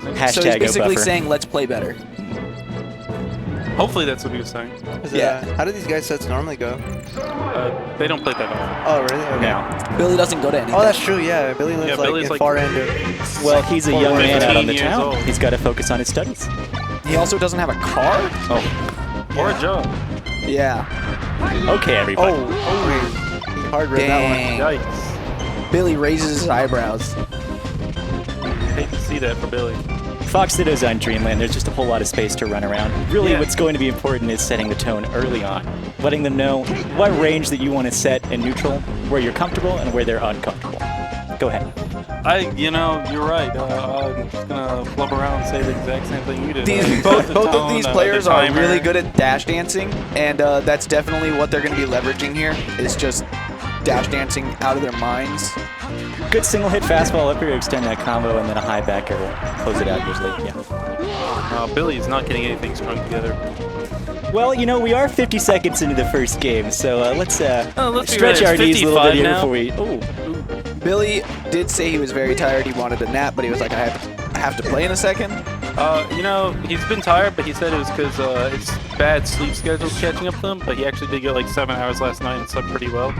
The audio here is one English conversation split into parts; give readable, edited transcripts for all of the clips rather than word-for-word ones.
Hashtag So he's basically buffer. saying, let's play better. Hopefully that's what he was saying. Yeah. How do these guys' sets normally go? They don't play that often. Oh, really? Okay. No. Billy doesn't go to anything. Oh, that's true, yeah. Billy lives Yeah, like Billy's in like- far end of... Well, he's a young man out on the 15 years town. old. He's got to focus on his studies. He also doesn't have a car? Oh, Or a job. Yeah. okay, everybody. He hard read that one. Dang. Yikes. Billy raises his eyebrows. Hate to see that for Billy. Fox Ditto's on Dreamland. There's just a whole lot of space to run around. Really, Yeah. what's going to be important is setting the tone early on. Letting them know what range that you want to set in neutral, where you're comfortable and where they're uncomfortable. Go ahead. You're right. I'm just gonna flub around and say the exact same thing you did. Both The of tone, these the players are timer. really good at dash dancing, and that's definitely what they're going to be leveraging here, is just dash dancing out of their minds. Good single hit fastball up here to extend that combo, and then a high backer will close it out usually. Yeah. Billy's not getting anything strung together. Well, you know, we are 50 seconds into the first game, so let's let's be stretch real, our it's knees a little bit 55 here now. before we. Oh, Billy did say he was very tired. He wanted a nap, but he was like, I have to play in a second. He's been tired, but he said it was because it's bad sleep schedules catching up to him. But he actually did get like 7 hours last night and slept pretty well.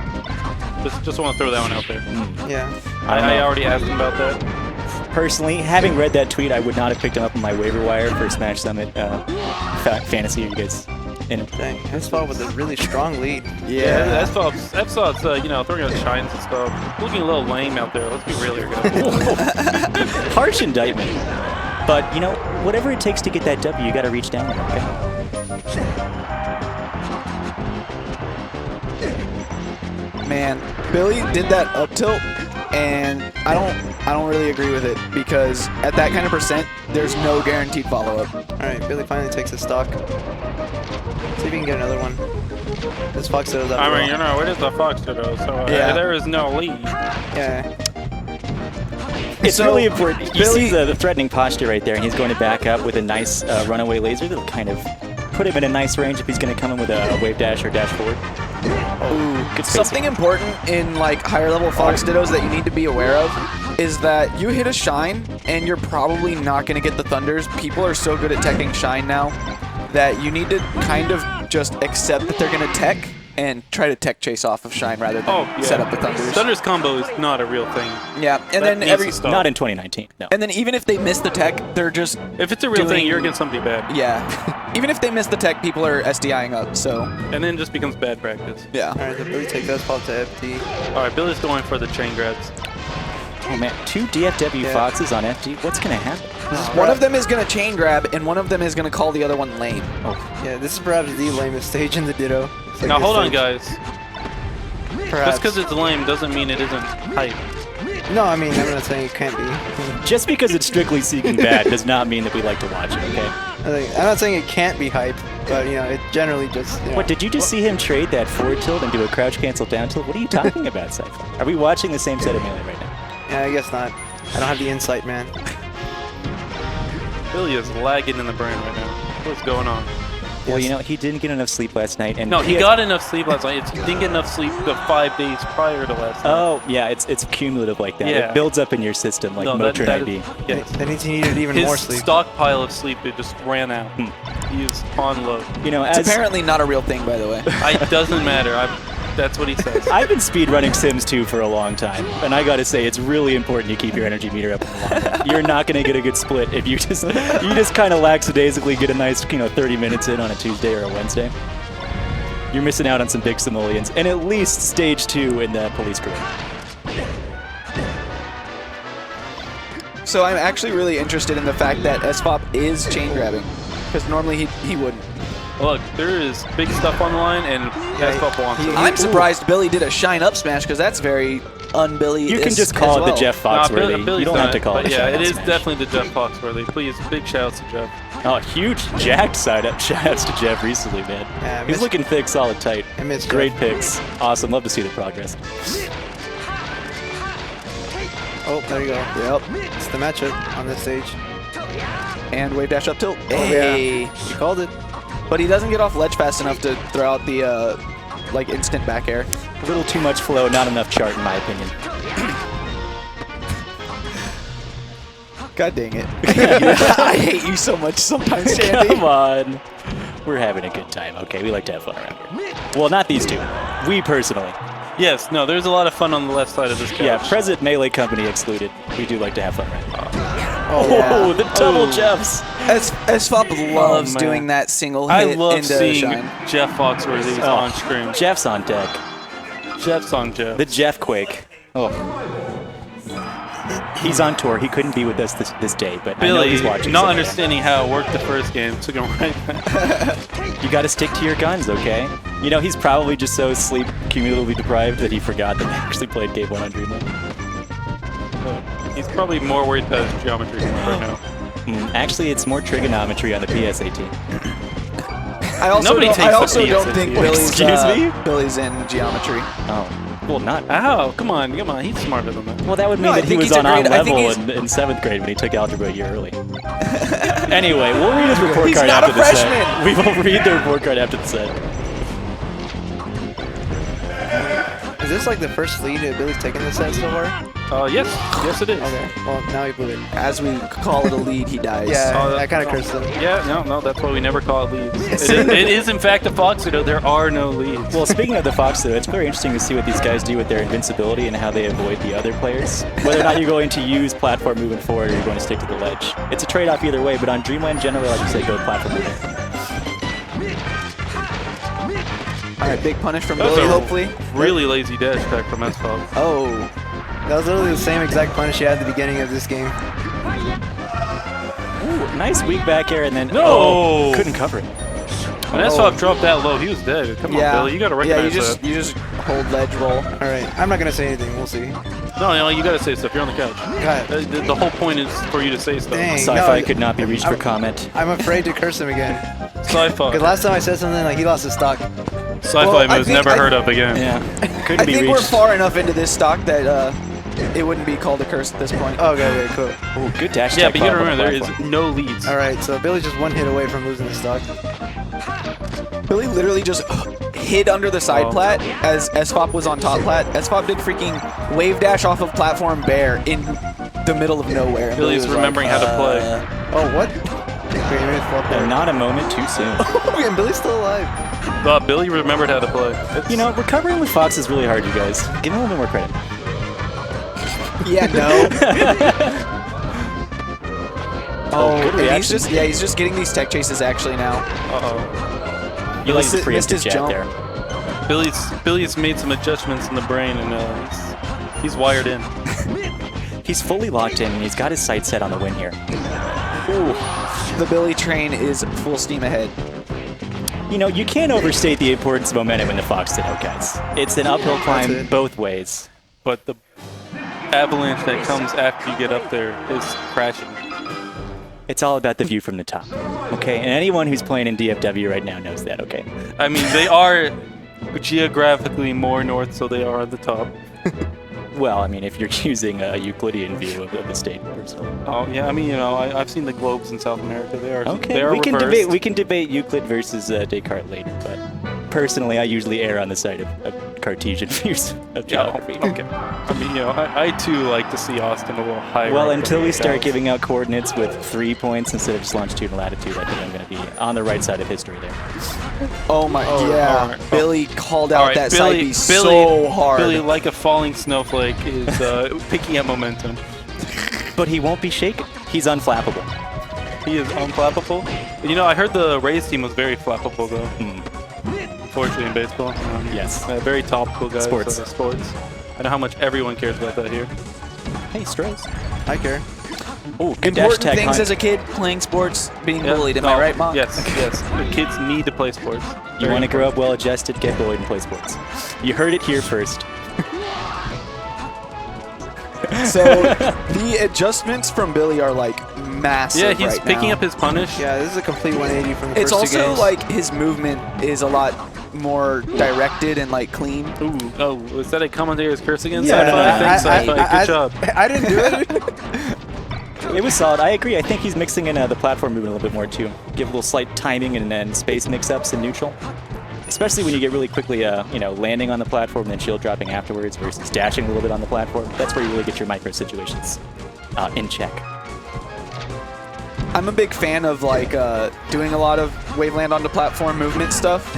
Just want to throw that one out there. Yeah. I already asked him about that. personally, having read that tweet, I would not have picked him up on my waiver wire for Smash Summit Fantasy. You guys in? Dang, SFOP with a really strong lead. Yeah, FSOP's throwing out shines and stuff. Looking a little lame out there. Let's be real here, guys. Harsh indictment. But, you know, whatever it takes to get that W, you got to reach down there, okay? Man, Billy did that up tilt, and I don't really agree with it, because at that kind of percent, there's no guaranteed follow-up. All right, Billy finally takes his stock. See if he can get another one. This Fox does that. I mean, you know, it is a Fox Ditto, so Yeah. there is no lead. Yeah. It's So, really important. You Billy- see the threatening posture right there, and he's going to back up with a nice runaway laser that'll kind of put him in a nice range if he's going to come in with a wave dash or dash forward. Ooh, good something spacing. important in like higher level Fox Dittos that you need to be aware of is that you hit a shine and you're probably not going to get the thunders. People are so good at teching shine now that you need to kind of just accept that they're going to tech and try to tech chase off of shine rather than set up the thunders. Thunder's combo is not a real thing. Yeah, and That then needs to stop. Not in 2019, no. and then even if they miss the tech, they're just If it's a real doing- thing, you're against somebody bad. yeah. Even if they miss the tech, people are SDIing up. So And then just becomes bad practice. yeah. All right, so Billy takes SFOP to FD. All right, Billy's going for the chain grabs. Oh man, 2 DFW Yeah. Foxes on FG. What's going to happen? One of them is going to chain grab, and one of them is going to call the other one lame. Yeah, this is perhaps the lamest stage in the Ditto. It's like Now this hold on, stage. guys. Perhaps. Just because it's lame doesn't mean it isn't hype. No, I mean, I'm not saying it can't be. Just because it's strictly seeking bad does not mean that we like to watch it, okay? I'm not saying it can't be hype, but, you know, it generally just, you know. What, did you just see him trade that forward tilt and do a crouch cancel down tilt? What are you talking about, Cypher? Are we watching the same set of Melee right now? Yeah, I guess not. I don't have the insight, man. Billy is lagging in the brain right now. What's going on? Well, you know, he didn't get enough sleep last night. And No, he has- got enough sleep last night. He didn't get enough sleep the 5 days prior to last night. Oh, yeah, it's cumulative like that. Yeah. It builds up in your system like No, Motrin that ID. is- yes. That means he needed even His more sleep. stockpile of sleep, it just ran out. He is on low. You know, It's as apparently not a real thing, by the way. It doesn't matter. That's what he says. I've been speedrunning Sims 2 for a long time, and I gotta say, it's really important you keep your energy meter up in the long run. You're not gonna get a good split if you just kind of lackadaisically get a nice, 30 minutes in on a Tuesday or a Wednesday. You're missing out on some big simoleons, and at least stage 2 in the police career. So I'm actually really interested in the fact that SFOP is chain grabbing, because normally he wouldn't. Look, there is big stuff on the line, and SFOP wants it. I'm surprised Billy did a shine up smash, because that's very un-Billy. You can just call it the Jeff Foxworthy. Billy's You don't done have to call it a Yeah, shine it up is smash. definitely the Jeff Foxworthy. Please, big shout-outs to Jeff. Oh, huge jacked side up shoutouts to Jeff recently, man. Yeah, I He's missed- looking thick, solid, tight. I missed Great Jeff. picks. Awesome. Love to see the progress. Oh, there you go. Yep. It's the matchup on this stage. And wave dash up tilt. Oh, Hey. yeah. You called it. But he doesn't get off ledge fast enough to throw out the instant back air. A little too much flow, not enough chart, in my opinion. God dang it. I hate you so much sometimes, Sandy. Come on. We're having a good time. Okay, we like to have fun around here. Well, not these two. We personally. Yes, no, there's a lot of fun on the left side of this couch. Yeah, present Melee Company excluded. We do like to have fun around here. Oh, The double Jeffs. SFOP loves man. doing that single I hit love into seeing Shine. Jeff Foxworthy on screen. Jeff's on deck. Jeff's on Jeff. The Jeff Quake. Oh. He's on tour. He couldn't be with us this day, but I know Billy, he's watching. not somewhere. understanding how it worked the first game, took him right back. You got to stick to your guns, okay? You know, he's probably just so sleep cumulatively deprived that he forgot that we actually played Game 1 on Dreamland. He's probably more worried about his geometry right now. Actually, it's more trigonometry on the PSAT. I also Nobody don't, takes I the also don't PSAT. think Billy's, Excuse me? Billy's in geometry. Oh, well, not. Ow, come on, he's smarter than that. Well, that would mean No, I that he think was he's a on our great- I think level he's- in 7th grade when he took algebra a year early. Anyway, we'll read his report He's card not a after the set. freshman. We will read the report card after the set. Is this like the first lead that Billy's taken this set so far? Yes it is. Okay. Well, now he blew it. As we call it a lead, he dies. Yeah, I kind of cursed him. Yeah, no, that's why we never call it leads. It is in fact a Fox Pseudo. There are no leads. Well, speaking of the Fox, though, it's very interesting to see what these guys do with their invincibility and how they avoid the other players. Whether or not you're going to use platform moving forward or you're going to stick to the ledge. It's a trade-off either way, but on Dreamland, generally, like you say, go platform moving. All right, big punish from That was Billy, a hopefully. really lazy dash back from SFOP. Oh. That was literally the same exact punish he had at the beginning of this game. Ooh, nice weak back air, and then No! couldn't cover it. When SFOP dropped that low, he was dead. Come on, Billy, you gotta recognize that. you just hold ledge roll. All right, I'm not gonna say anything. We'll see. No, you gotta say stuff. You're on the couch. God, The whole point is for you to say stuff. Dang. Sci-fi no, could not be reached for comment. I'm afraid to curse him again. Sci-fi. Because last time I said something, like he lost his stock. Sci-fi Well, I moves think- never heard of again. Yeah, couldn't I be think reached. we're far enough into this stock that it wouldn't be called a curse at this point. Okay, cool. Ooh, good dash Yeah, tech but you gotta combo on remember, the there is platform. no leads. All right, so Billy's just one hit away from losing his stock. Billy literally just hid under the side Oh. plat as SFOP was on top plat. SFOP did freaking wave dash off of platform bear in the middle of nowhere. And Billy Billy's was remembering like, how to play. Oh, what? Wait, maybe it's flop And there. not a moment too soon. And Billy's still alive. Billy remembered how to play. You know, recovering with Fox is really hard, you guys. Give him a little bit more credit. Yeah, no. Oh, good and reaction. he's just getting these tech chases actually now. Uh-oh. You like missed the it- preemptive missed his jab jump. there. Billy's made some adjustments in the brain, and he's wired in. He's fully locked in, and he's got his sights set on the win here. Ooh, the Billy train is full steam ahead. You know, you can't overstate the importance of momentum in the Fox Ditto, guys. It's an uphill climb it. both ways. But the avalanche that comes after you get up there is crashing. It's all about the view from the top, okay? And anyone who's playing in DFW right now knows that, okay? I mean, they are geographically more north, so they are at the top. Well, I mean, if you're using a Euclidean view of the state, personally. Oh yeah, I mean, I've seen the globes in South America. They are Okay, reversed. we can debate Euclid versus Descartes later, but personally, I usually err on the side of Cartesian views of geography. Okay. I mean, I too like to see Austin a little higher. Well, up until than we start Dallas. giving out coordinates with 3 points instead of just longitude and latitude, I think I'm going to be on the right side of history there. Oh my, Oh, yeah. alright. Billy called All out right, that Billy, side B so hard. Billy, like a falling snowflake, is picking up momentum. But he won't be shaken. He's unflappable. He is unflappable. You know, I heard the Rays team was very flappable, though. Unfortunately, in baseball. Yes. Very topical, guys. Sports. Sports. I know how much everyone cares about that here. Hey, Strohs. I care. Oh, good dash Important tag things hunt. as a kid, playing sports, being Yeah. bullied. Am No, I right, Mom? Yes, yes. The kids need to play sports. You want to grow up well-adjusted, get bullied, and play sports. You heard it here first. So the adjustments from Billy are like massive. Yeah, he's right picking now. up his punish. Yeah, this is a complete 180 from the It's first two also games. like his movement is a lot more directed and like clean. Ooh, oh, was that a commentator's curse against Yeah, Sci-Fi? no, no, Thanks, Sci-Fi. Good job. I didn't do it. It was solid. I agree. I think he's mixing in the platform movement a little bit more, too. Give a little slight timing and then space mix-ups in neutral. Especially when you get really quickly, landing on the platform and then shield dropping afterwards versus dashing a little bit on the platform. That's where you really get your micro situations in check. I'm a big fan of like doing a lot of wave land onto platform movement stuff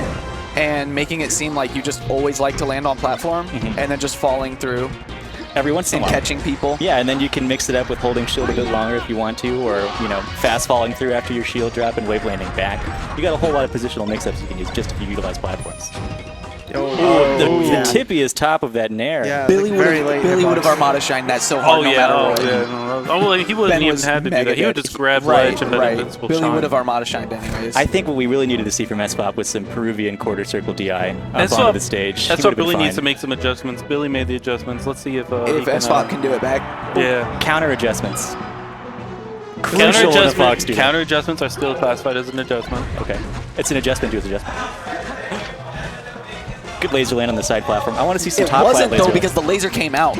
and making it seem like you just always like to land on platform and then just falling through Every once in a and while. catching people. Yeah, and then you can mix it up with holding shield a bit longer if you want to, or, you know, fast falling through after your shield drop and wave landing back. You got a whole lot of positional mix-ups you can use just if you utilize platforms. The tippiest top of that Nair. Yeah, Billy like very would late have Armada shined that so hard Oh no yeah, matter oh what. yeah. No. Oh, well, he wouldn't Ben even was have to do mega that. He would dead. just grab right, ledge and then right. invincible Billy shine. would have Armada shined anyways. I think what we really needed to see from SFOP was some Peruvian quarter circle DI up That's onto what- the stage. That's He what would've been Billy needs to fine. make some adjustments. Billy made the adjustments. Let's see if he SFOP can do it back. Yeah. Counter adjustments. Counter Crucial in a Fox duel. counter adjustments are still classified as an adjustment. Okay. It's an adjustment to his adjustment. Good laser land on the side platform. I want to see some It top wasn't flat laser. though because the laser came out.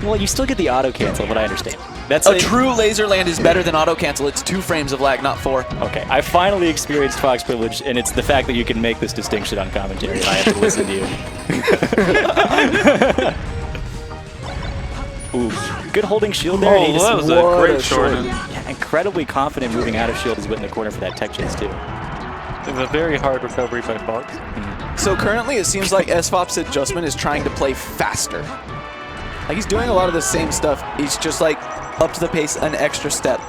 Well, you still get the auto cancel, but I understand. That's A true laser land is better than auto cancel. It's 2 frames of lag, not 4. Okay, I finally experienced Fox privilege, and it's the fact that you can make this distinction on commentary, and I have to listen to you. Ooh, good holding shield there. Oh, He just- that was a what great a shorten. yeah, incredibly confident moving out of shield as he went in the corner for that tech chase, too. It was a very hard recovery by Fox. So currently it seems like SFOP's adjustment is trying to play faster. Like he's doing a lot of the same stuff. He's just like up to the pace an extra step.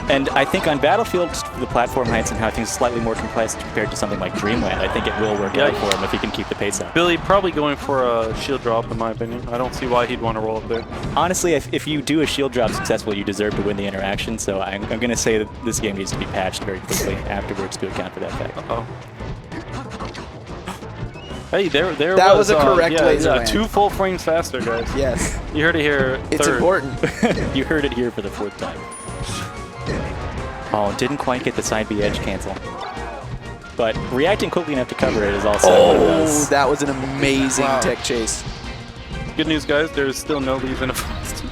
And I think on Battlefield, the platform heights and how things are slightly more compressed compared to something like Dreamland, I think it will work out for him if he can keep the pace up. Billy probably going for a shield drop, in my opinion. I don't see why he'd want to roll up there. Honestly, if you do a shield drop successfully, you deserve to win the interaction, so I'm going to say that this game needs to be patched very quickly afterwards to account for that fact. Oh. Hey, there That was a correct laser land. 2 full frames faster, guys. Yes, You heard it here. it's third. important. You heard it here for the 4th time. Oh, didn't quite get the side B edge cancel. But reacting quickly enough to cover it is also one of Oh, those. that was an amazing tech chase. Good news, guys. There's still no leads in a Fox.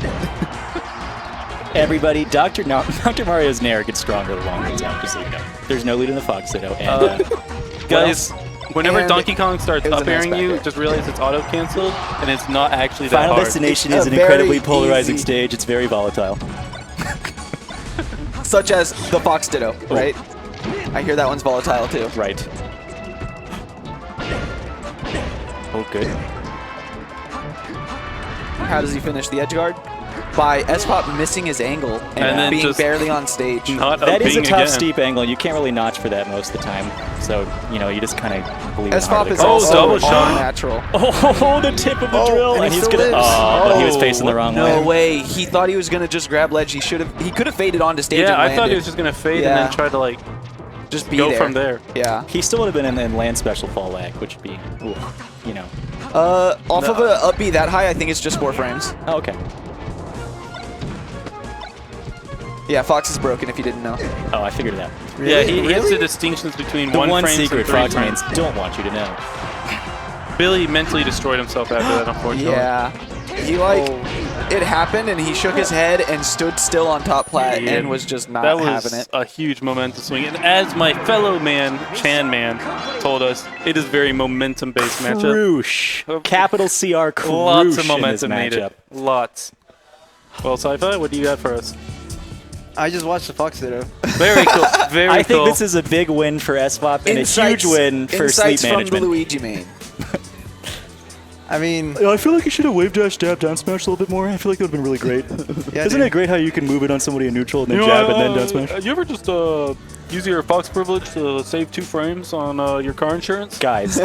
Everybody, Dr. Mario's Nair gets stronger the longer it's out, just so you know. There's no lead in the Fox Ditto. And Guys, whenever And Donkey Kong starts it was up a nice airing back you, air. just realize it's auto canceled and it's not actually that Final hard. Destination It's is a an incredibly very polarizing easy- stage. It's very volatile. Such as the Fox Ditto, right? I hear that one's volatile too. Right. Oh, good. How does he finish the edge guard? By SFOP missing his angle and then being just barely on stage. Not That is a upping tough, again. steep angle. You can't really notch for that most of the time. So, you know, you just kind of believe in SFOP harder is the also double all shot. natural. Oh, the tip of the drill. and And he he's still going to... lives. Oh, but he was facing the wrong No way. way. He thought he was gonna just grab ledge. He could have faded onto stage Yeah, and I landed. thought he was just going to fade and Yeah. then try to, like, just be go there. from there. Yeah. He still would have been in land special fall lag, which would be, ooh, you know. Off of a up B that high, I think it's just 4 frames. Oh, okay. Yeah, Fox is broken if you didn't know. Oh, I figured it out. Yeah, he hits Really? the distinctions between The 1 one frames secret and 3 Fox frames. mains don't want you to know. Billy mentally destroyed himself after that, unfortunately. Yeah. He it happened and he shook his head and stood still on top plat Yeah. and was just not That having was it. a huge momentum swing. And as my fellow man, Chan Man, told us, it is very momentum-based matchup. Croosh. Capital CR Croosh Lots of in momentum this needed. matchup. Lots. Well, Sci-Fi, what do you got for us? I just watched the Fox Ditto. Very cool. Very I think cool. this is a big win for SFOP and a huge win for sleep insights from the management. Luigi main. I mean, I feel like you should have wave dash dab down smash a little bit more. I feel like that would have been really great. yeah, Isn't dude. it great how you can move it on somebody in neutral and then jab and then down smash? You ever just use your Fox privilege to save 2 frames on your car insurance? Guys,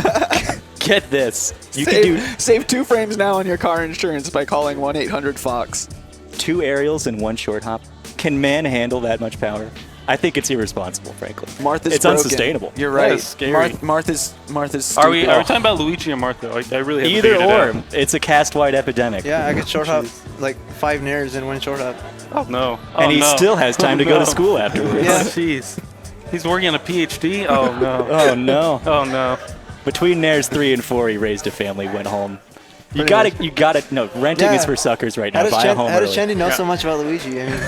get this. You can do Save 2 frames now on your car insurance by calling 1-800-FOX. 2 aerials and 1 short hop. Can man handle that much power? I think it's irresponsible, frankly. Martha's It's broken. unsustainable. You're That right. is scary. Martha's stupid. Are we talking about Luigi or Martha? I really haven't Either figured it or. out. It's a cast-wide epidemic. Yeah, I could short hop like 5 nairs in 1 short hop. Oh, no. Oh, And he no. still has time to go No. to school afterwards. Yeah. Jeez. He's working on a PhD? Oh, no. Oh, no. Oh, no. Between Nairs 3 and 4, he raised a family, went home. You Pretty gotta, no, renting Yeah. is for suckers right now. How Buy a home does early. Chandy know Yeah. so much about Luigi? I mean,